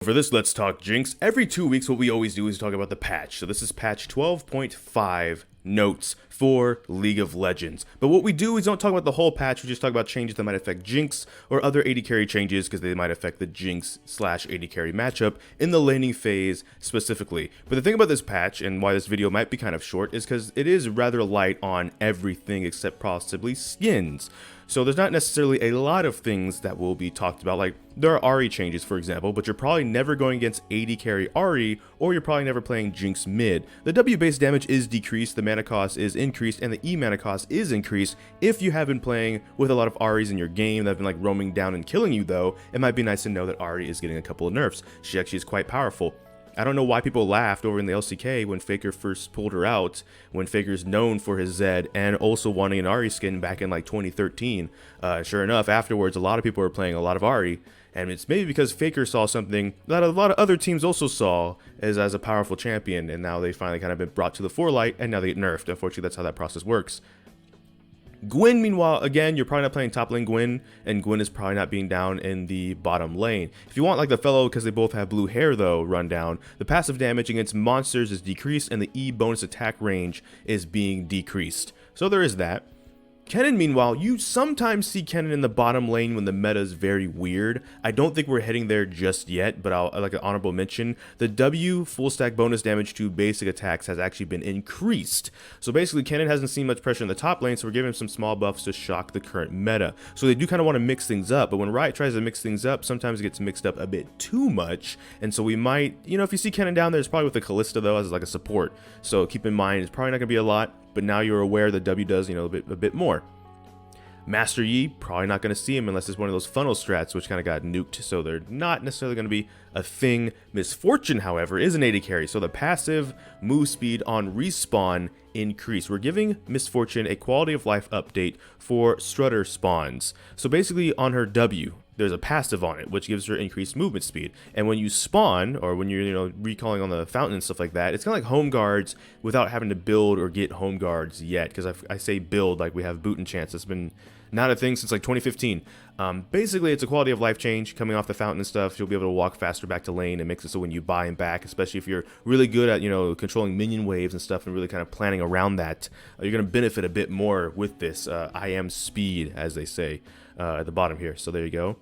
For this Let's Talk Jinx, every 2 weeks what we always do is talk about the patch. So this is patch 12.5 notes for League of Legends. But what we do is don't talk about the whole patch, we just talk about changes that might affect Jinx or other AD carry changes because they might affect the Jinx slash AD carry matchup in the laning phase specifically. But the thing about this patch and why this video might be kind of short is because it is rather light on everything except possibly skins. So there's not necessarily a lot of things that will be talked about, like there are Ahri changes for example, but you're probably never going against AD carry Ahri, or you're probably never playing Jinx mid. The W base damage is decreased, the mana cost is increased, and the E mana cost is increased. If you have been playing with a lot of Ahris in your game that have been like roaming down and killing you though, it might be nice to know that Ahri is getting a couple of nerfs. She actually is quite powerful. I don't know why people laughed over in the LCK when Faker first pulled her out, when Faker's known for his Zed and also wanting an Ahri skin back in like 2013. Sure enough, afterwards, a lot of people were playing a lot of Ahri, and it's maybe because Faker saw something that a lot of other teams also saw as a powerful champion, and now they finally kind of been brought to the forelight, and now they get nerfed. Unfortunately, that's how that process works. Gwen, meanwhile, again, you're probably not playing top lane Gwen, and Gwen is probably not being down in the bottom lane. If you want like the fellow, because they both have blue hair though, rundown, the passive damage against monsters is decreased, and the E bonus attack range is being decreased. So there is that. Kennen, meanwhile, you sometimes see Kennen in the bottom lane when the meta is very weird. I don't think we're heading there just yet, but I'll like an honorable mention. The W full stack bonus damage to basic attacks has actually been increased. So basically, Kennen hasn't seen much pressure in the top lane, so we're giving him some small buffs to shock the current meta. So they do kind of want to mix things up, but when Riot tries to mix things up, sometimes it gets mixed up a bit too much. And so we might, you know, if you see Kennen down there, it's probably with the Kalista though, as like a support. So keep in mind, it's probably not going to be a lot, but now you're aware that W does, you know, a bit more. Master Yi, probably not going to see him unless it's one of those funnel strats which kind of got nuked, so they're not necessarily going to be a thing. Misfortune, however, is an AD carry, so the passive move speed on respawn increase. We're giving Misfortune a quality of life update for Strutter spawns. So basically on her W, there's a passive on it, which gives her increased movement speed. And when you spawn, or when you're, you know, recalling on the fountain and stuff like that, it's kind of like home guards without having to build or get home guards yet. Because I say build like we have boot enchants. It's been not a thing since like 2015. Basically, it's a quality of life change coming off the fountain and stuff. You'll be able to walk faster back to lane. It makes it so when you buy and back, especially if you're really good at, you know, controlling minion waves and stuff and really kind of planning around that, you're going to benefit a bit more with this I am speed, as they say at the bottom here. So there you go.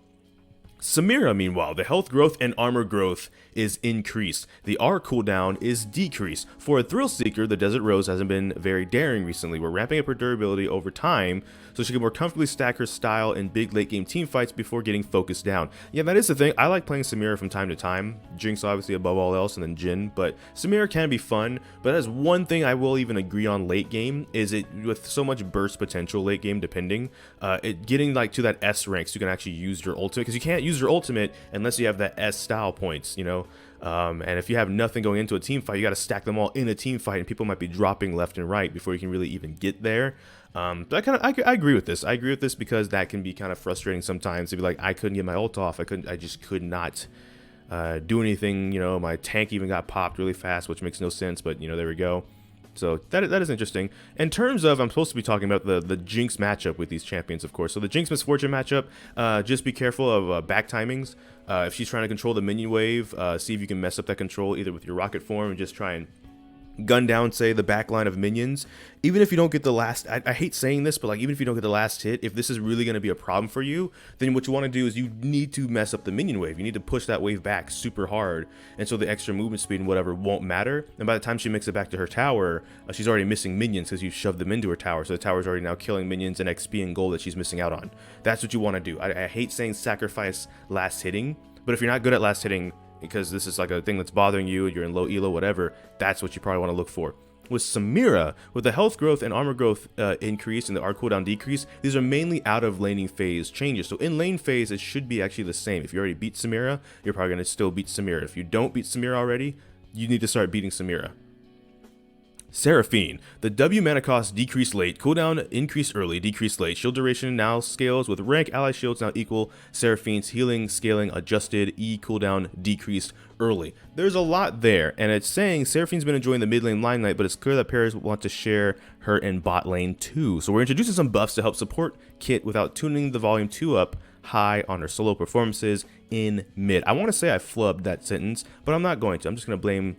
Samira, meanwhile, the health growth and armor growth is increased. The R cooldown is decreased. For a Thrill Seeker, the Desert Rose hasn't been very daring recently. We're ramping up her durability over time so she can more comfortably stack her style in big late game team fights before getting focused down. Yeah, that is the thing. I like playing Samira from time to time. Jinx obviously above all else, and then Jhin, but Samira can be fun. But that's one thing I will even agree on late game, is it with so much burst potential late game depending, it getting like to that S rank so you can actually use your ultimate, because you can't use your ultimate unless you have that S style points, you know. And if you have nothing going into a team fight, you got to stack them all in a team fight, and people might be dropping left and right before you can really even get there. But I agree with this. I agree with this because that can be kind of frustrating sometimes to be like, I couldn't get my ult off. I just could not do anything. You know, my tank even got popped really fast, which makes no sense. But you know, there we go. So that is interesting. In terms of, I'm supposed to be talking about the Jinx matchup with these champions, of course. So the Jinx Misfortune matchup, just be careful of back timings. If she's trying to control the minion wave, see if you can mess up that control either with your rocket form and just try and gun down, say, the back line of minions. Even if you don't get the last, I hate saying this, but like even if you don't get the last hit, if this is really going to be a problem for you, then what you want to do is you need to mess up the minion wave. You need to push that wave back super hard, and so the extra movement speed and whatever won't matter. And by the time she makes it back to her tower, she's already missing minions because you shoved them into her tower, so the tower's already now killing minions and XP and gold that she's missing out on. That's what you want to do. I hate saying sacrifice last hitting, but if you're not good at last hitting, because this is like a thing that's bothering you, you're in low elo, whatever, that's what you probably want to look for. With Samira, with the health growth and armor growth increase and the R cooldown decrease, these are mainly out of laning phase changes. So in lane phase, it should be actually the same. If you already beat Samira, you're probably going to still beat Samira. If you don't beat Samira already, you need to start beating Samira. Seraphine, the W mana cost decreased late, cooldown increased early, decreased late. Shield duration now scales with rank, ally shields now equal. Seraphine's healing scaling adjusted, E cooldown decreased early. There's a lot there, and it's saying Seraphine's been enjoying the mid lane limelight, but it's clear that players want to share her in bot lane too. So we're introducing some buffs to help support Kit without tuning the volume 2 up high on her solo performances in mid. I want to say I flubbed that sentence, but I'm not going to. I'm just going to blame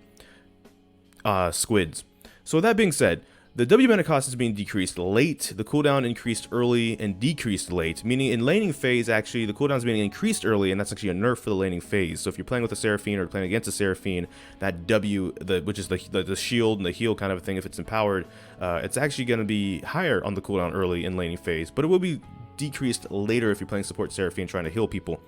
squids. So with that being said, the W mana cost is being decreased late, the cooldown increased early and decreased late, meaning in laning phase, actually, the cooldown is being increased early, and that's actually a nerf for the laning phase. So if you're playing with a Seraphine or playing against a Seraphine, that W, which is the shield and the heal kind of a thing, if it's empowered, it's actually going to be higher on the cooldown early in laning phase, but it will be decreased later if you're playing support Seraphine trying to heal people.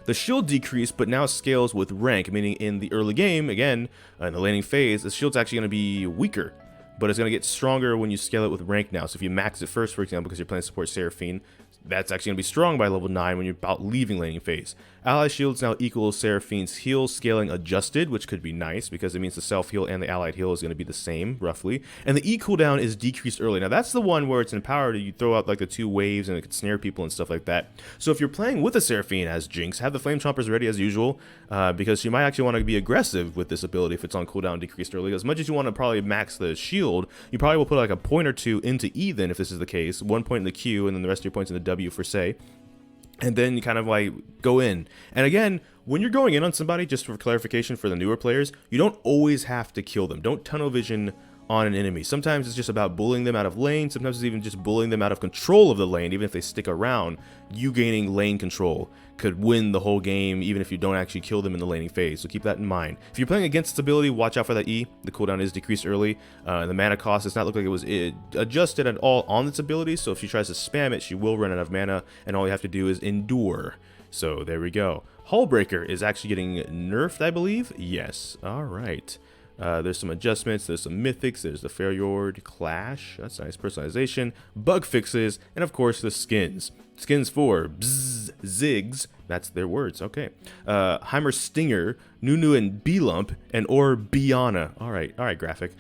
The shield decreased, but now scales with rank, meaning in the early game, again, in the laning phase, the shield's actually going to be weaker, but it's going to get stronger when you scale it with rank now. So if you max it first, for example, because you're playing support Seraphine, that's actually going to be strong by level 9 when you're about leaving laning phase. Ally shields now equals Seraphine's heal scaling adjusted, which could be nice because it means the self heal and the allied heal is going to be the same, roughly. And the E cooldown is decreased early. Now that's the one where it's empowered, you throw out like the 2 waves and it could snare people and stuff like that. So if you're playing with a Seraphine as Jinx, have the Flame Chompers ready as usual, because you might actually want to be aggressive with this ability if it's on cooldown decreased early. As much as you want to probably max the shield, you probably will put like a point or 2 into E then if this is the case, 1 point in the Q and then the rest of your points in the W for say. And then you kind of like go in. And again, when you're going in on somebody, just for clarification for the newer players, you don't always have to kill them. Don't tunnel vision on an enemy. Sometimes it's just about bullying them out of lane. Sometimes it's even just bullying them out of control of the lane. Even if they stick around, you gaining lane control could win the whole game, even if you don't actually kill them in the laning phase. So keep that in mind. If you're playing against this ability, watch out for that E. The cooldown is decreased early. The mana cost does not look like it was adjusted at all on this ability. So if she tries to spam it, she will run out of mana, and all you have to do is endure. So there we go. Hullbreaker is actually getting nerfed, I believe. Yes. All right. There's some adjustments, there's some mythics, there's the Fairlord Clash, that's nice, personalization, bug fixes, and of course the skins. Skins for Bzz, Ziggs, that's their words, okay. Heimer Stinger, Nunu and B-Lump, and or Biana. Alright, graphic.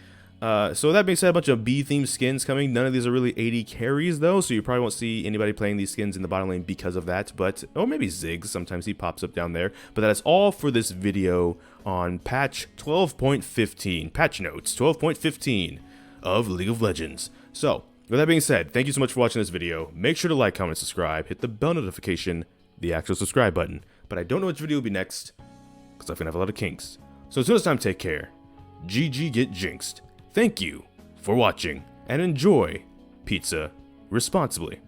So that being said, a bunch of B-themed skins coming. None of these are really 80 carries though, so you probably won't see anybody playing these skins in the bottom lane because of that, but, or maybe Ziggs, sometimes he pops up down there. But that is all for this video on patch 12.15, patch notes 12.15 of League of Legends. So, with that being said, thank you so much for watching this video. Make sure to like, comment, subscribe, hit the bell notification, the actual subscribe button. But I don't know which video will be next, because I'm going to have a lot of kinks. So until next time, take care. ggGetJinxed. Thank you for watching, and enjoy pizza responsibly.